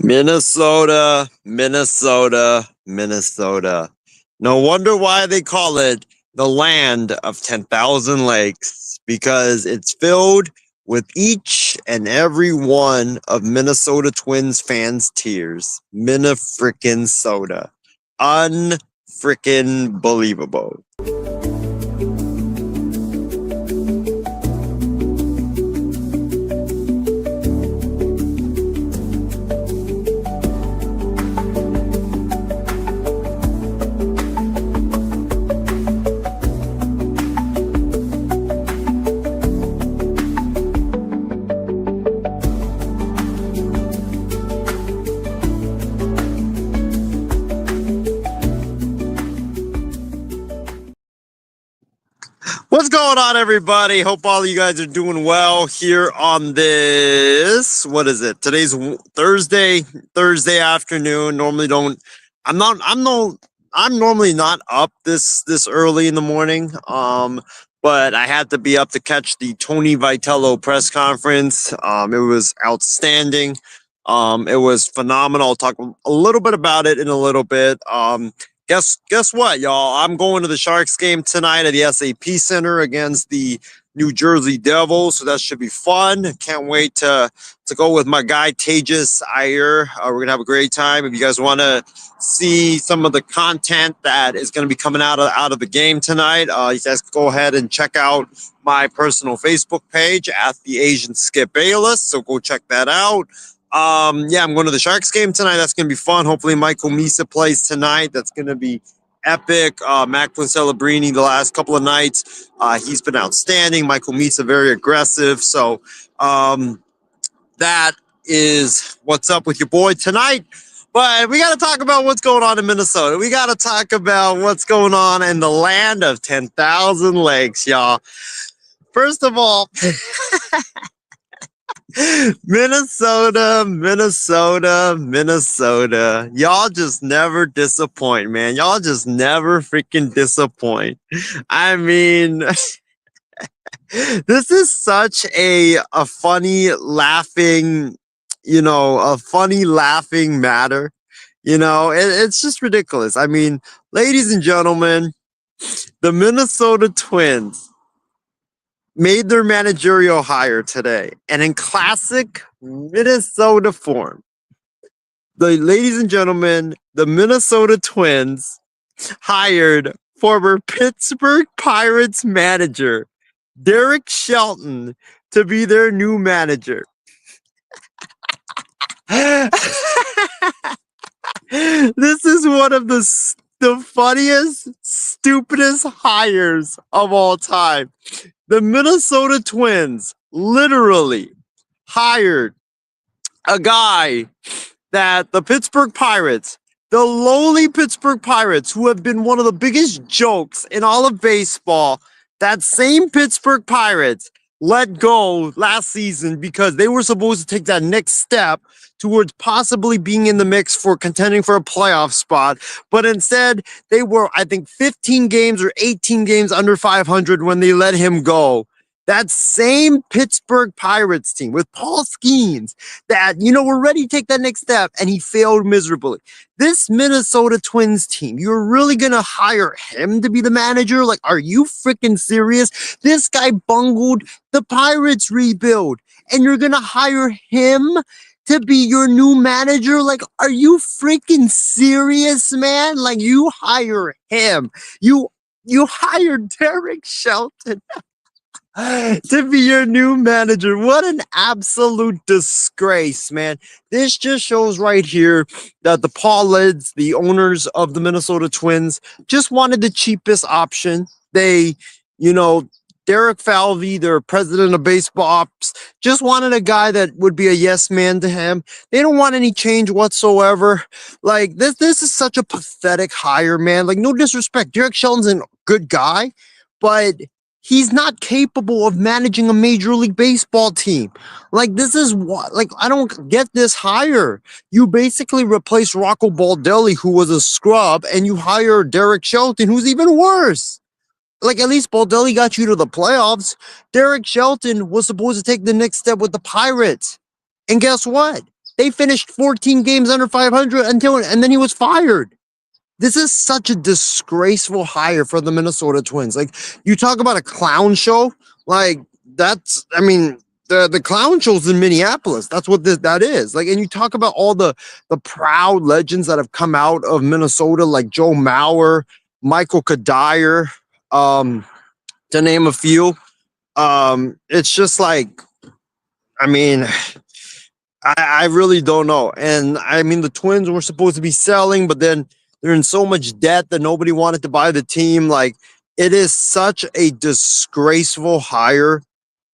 Minnesota, Minnesota, Minnesota. No wonder why they call it the land of 10,000 lakes, because it's filled with each and every one of Minnesota Twins fans' tears. Minna-frickin' soda. Unfrickin' believable. What's going on, everybody? Hope all of you guys are doing well here on this. What is it? Today's Thursday afternoon. I'm normally not up this early in the morning. But I had to be up to catch the Tony Vitello press conference. It was outstanding. It was phenomenal. I'll talk a little bit about it in a little bit. Guess what, y'all? I'm going to the Sharks game tonight at the SAP Center against the New Jersey Devils, so that should be fun. Can't wait to go with my guy Tejas Iyer. We're gonna have a great time. If you guys want to see some of the content that is going to be coming out of the game tonight, you guys can go ahead and check out my personal Facebook page at the Asian Skip Bayless. So go check that out. Yeah, I'm going to the Sharks game tonight. That's going to be fun. Hopefully Michael Misa plays tonight. That's going to be epic. Macklin Celebrini the last couple of nights, he's been outstanding. Michael Misa very aggressive. So that is what's up with your boy tonight. But we got to talk about what's going on in Minnesota. We got to talk about what's going on in the land of 10,000 lakes, y'all. First of all, Minnesota. Y'all just never disappoint, man. Y'all just never freaking disappoint. I mean, this is such a funny laughing, a funny laughing matter. It's just ridiculous. I mean, ladies and gentlemen, the Minnesota Twins made their managerial hire today. And in classic Minnesota form, ladies and gentlemen, the Minnesota Twins hired former Pittsburgh Pirates manager Derek Shelton to be their new manager. This is one of the funniest, stupidest hires of all time. The Minnesota Twins literally hired a guy that the Pittsburgh Pirates, the lowly Pittsburgh Pirates, who have been one of the biggest jokes in all of baseball, that same Pittsburgh Pirates let go last season because they were supposed to take that next step towards possibly being in the mix for contending for a playoff spot. But instead, they were, I think, 15 games or 18 games under 500 when they let him go. That same Pittsburgh Pirates team with Paul Skeens that, were ready to take that next step, and he failed miserably. This Minnesota Twins team, you're really going to hire him to be the manager? Like, are you freaking serious? This guy bungled the Pirates rebuild, and you're going to hire him to be your new manager? Like, are you freaking serious, man? Like, you hire him. You hired Derek Shelton to be your new manager. What an absolute disgrace, man. This just shows right here that the Paulids, the owners of the Minnesota Twins, just wanted the cheapest option. They, Derek Falvey, their president of baseball ops, just wanted a guy that would be a yes man to him. They don't want any change whatsoever. Like, this is such a pathetic hire, man. Like, no disrespect, Derek Shelton's a good guy, but he's not capable of managing a Major League Baseball team. Like, this is what, like, I don't get this hire. You basically replace Rocco Baldelli, who was a scrub, and you hire Derek Shelton, who's even worse. Like, at least Baldelli got you to the playoffs. Derek Shelton was supposed to take the next step with the Pirates. And guess what? They finished 14 games under 500 and then he was fired. This is such a disgraceful hire for the Minnesota Twins. Like, you talk about a clown show, like that's I mean the clown shows in Minneapolis. That's what that is. Like, and you talk about all the proud legends that have come out of Minnesota, like Joe Mauer, Michael Kadire, to name a few. It's just like, I mean, I really don't know. And I mean, the Twins were supposed to be selling, but then they're in so much debt that nobody wanted to buy the team. Like, it is such a disgraceful hire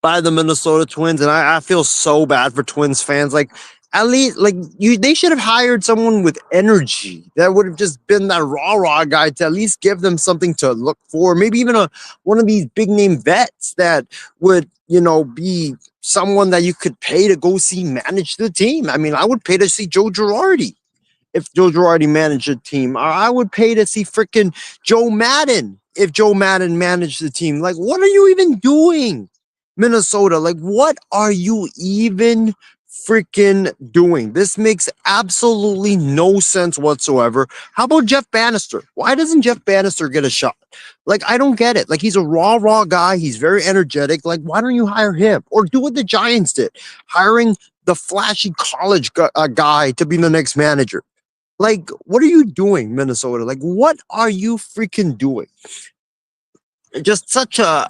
by the Minnesota Twins, and I feel so bad for Twins fans. Like, at least, like, they should have hired someone with energy that would have just been that rah guy to at least give them something to look for. Maybe even one of these big name vets that would, be someone that you could pay to go see manage the team. I mean, I would pay to see Joe Girardi if Joe Girardi managed a team. Or I would pay to see freaking Joe Madden if Joe Madden managed the team. Like, what are you even doing, Minnesota? Like, what are you even freaking doing? This makes absolutely no sense whatsoever. How about Jeff Bannister? Why doesn't Jeff Bannister get a shot? Like, I don't get it. Like, he's a raw guy. He's very energetic. Like, why don't you hire him? Or do what the Giants did, hiring the flashy college guy to be the next manager. Like, what are you doing, Minnesota? Like, what are you freaking doing? Just such a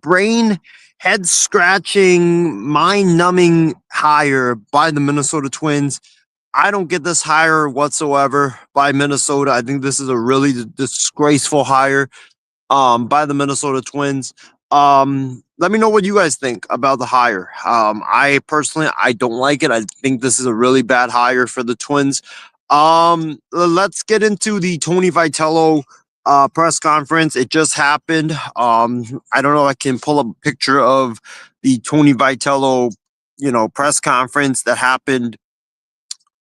brain head scratching, mind numbing hire by the Minnesota Twins. I don't get this hire whatsoever by Minnesota. I think this is a really disgraceful hire by the Minnesota Twins. Let me know what you guys think about the hire. I personally, I don't like it. I think this is a really bad hire for the Twins. Let's get into the Tony Vitello press conference. It just happened. I don't know. I can pull up a picture of the Tony Vitello, press conference that happened.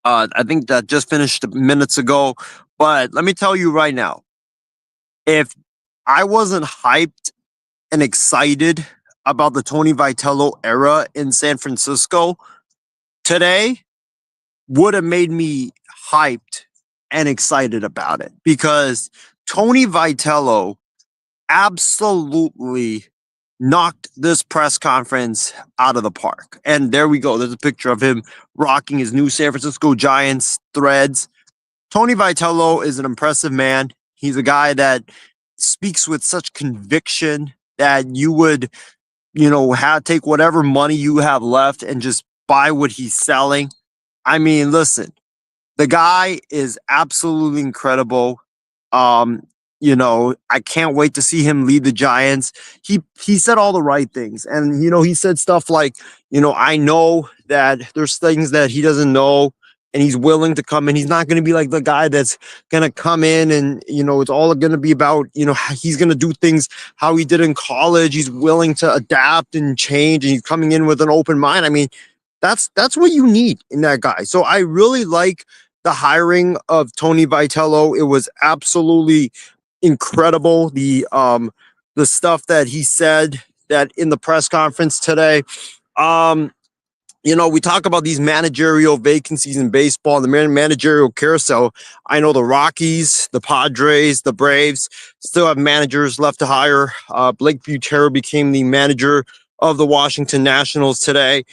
I think that just finished minutes ago. But let me tell you right now, if I wasn't hyped and excited about the Tony Vitello era in San Francisco, today would have made me hyped and excited about it, because Tony Vitello absolutely knocked this press conference out of the park. And there we go. There's a picture of him rocking his new San Francisco Giants threads. Tony Vitello is an impressive man. He's a guy that speaks with such conviction that you would, take whatever money you have left and just buy what he's selling. I mean, listen, the guy is absolutely incredible. I can't wait to see him lead the Giants. He said all the right things. And, he said stuff like, I know that there's things that he doesn't know, and he's willing to come in. He's not going to be like the guy that's going to come in and, it's all going to be about, he's going to do things how he did in college. He's willing to adapt and change, and he's coming in with an open mind. I mean, that's what you need in that guy. So I really like the hiring of Tony Vitello. It was absolutely incredible. The stuff that he said that in the press conference today. We talk about these managerial vacancies in baseball, the managerial carousel. I know the Rockies, the Padres, the Braves still have managers left to hire. Blake Butero became the manager of the Washington Nationals today.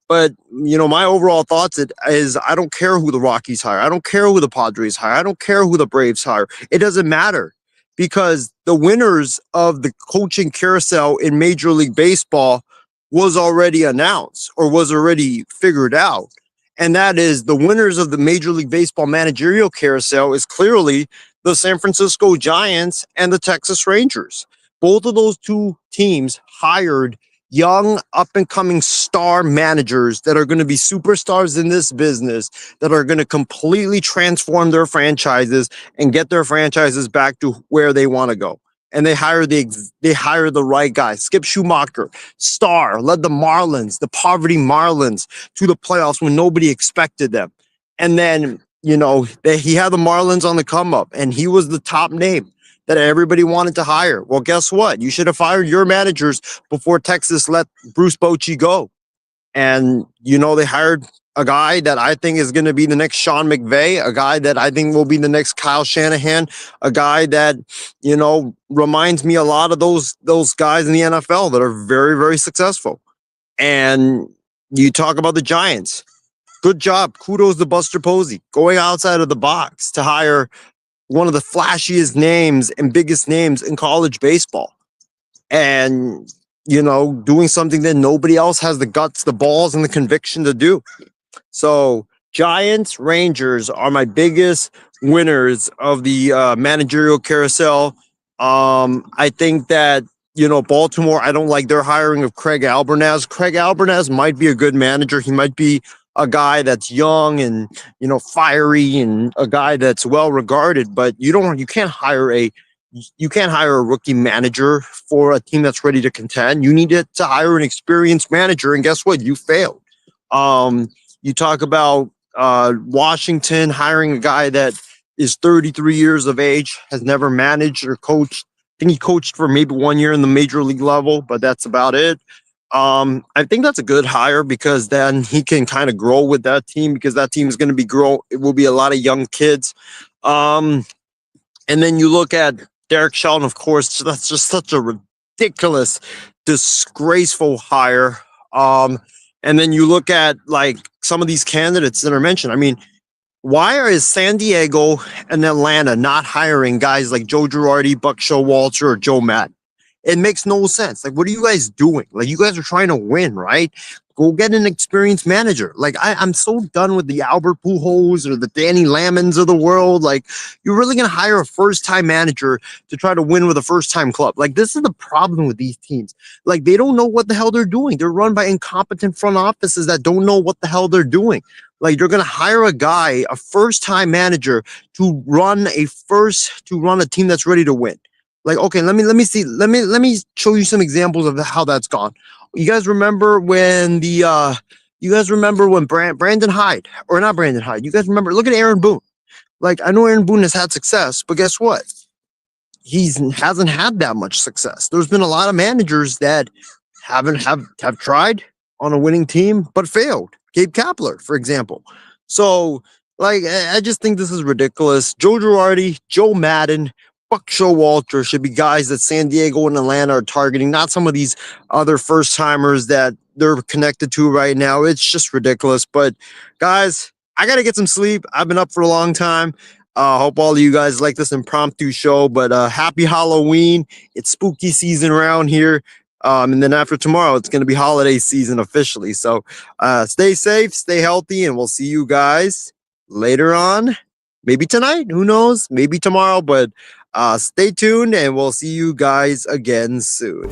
But my overall thoughts is I don't care who the Rockies hire. I don't care who the Padres hire. I don't care who the Braves hire. It doesn't matter, because the winners of the coaching carousel in Major League Baseball was already announced or was already figured out. And that is, the winners of the Major League Baseball managerial carousel is clearly the San Francisco Giants and the Texas Rangers. Both of those two teams hired young, up-and-coming star managers that are going to be superstars in this business, that are going to completely transform their franchises and get their franchises back to where they want to go. And they hired the right guy. Skip Schumacher, star, led the Marlins, the poverty Marlins, to the playoffs when nobody expected them. And then, he had the Marlins on the come up, and he was the top name that everybody wanted to hire. Well, guess what? You should have fired your managers before Texas let Bruce Bochy go. And, they hired a guy that I think is going to be the next Sean McVay, a guy that I think will be the next Kyle Shanahan, a guy that, reminds me a lot of those guys in the NFL that are very, very successful. And you talk about the Giants. Good job. Kudos to Buster Posey going outside of the box to hire one of the flashiest names and biggest names in college baseball. And, doing something that nobody else has the guts, the balls, and the conviction to do. So Giants, Rangers are my biggest winners of the managerial carousel. I think that, Baltimore, I don't like their hiring of Craig Albernaz. Craig Albernaz might be a good manager. He might be a guy that's young and, fiery and a guy that's well regarded, but you can't hire a rookie manager for a team that's ready to contend. You need to hire an experienced manager, and guess what? You failed. You talk about Washington hiring a guy that is 33 years of age, has never managed or coached. I think he coached for maybe 1 year in the major league level, but that's about it. I think that's a good hire because then he can kind of grow with that team, because that team is going to it will be a lot of young kids. And then you look at Derek Shelton, of course. That's just such a ridiculous, disgraceful hire. And then you look at like some of these candidates that are mentioned. I mean, why is San Diego and Atlanta not hiring guys like Joe Girardi, Buck Showalter, or Joe Maddon? It makes no sense. Like, what are you guys doing? Like, you guys are trying to win, right? Go get an experienced manager. Like, I'm so done with the Albert Pujols or the Danny Lamons of the world. Like, you're really going to hire a first-time manager to try to win with a first-time club. Like, this is the problem with these teams. Like, they don't know what the hell they're doing. They're run by incompetent front offices that don't know what the hell they're doing. Like, you're going to hire a guy, a first-time manager, to run a team that's ready to win. Like, okay, let me show you some examples of how that's gone. You guys remember when Brandon Hyde, or not Brandon Hyde? You guys remember? Look at Aaron Boone. Like, I know Aaron Boone has had success, but guess what? He hasn't had that much success. There's been a lot of managers that have tried on a winning team but failed. Gabe Kapler, for example. So, like, I just think this is ridiculous. Joe Girardi, Joe Maddon, Buck Showalter should be guys that San Diego and Atlanta are targeting, not some of these other first-timers that they're connected to right now. It's just ridiculous. But, guys, I got to get some sleep. I've been up for a long time. Hope all of you guys like this impromptu show. But happy Halloween. It's spooky season around here. And then after tomorrow, it's going to be holiday season officially. So stay safe, stay healthy, and we'll see you guys later on. Maybe tonight. Who knows? Maybe tomorrow. But stay tuned, and we'll see you guys again soon.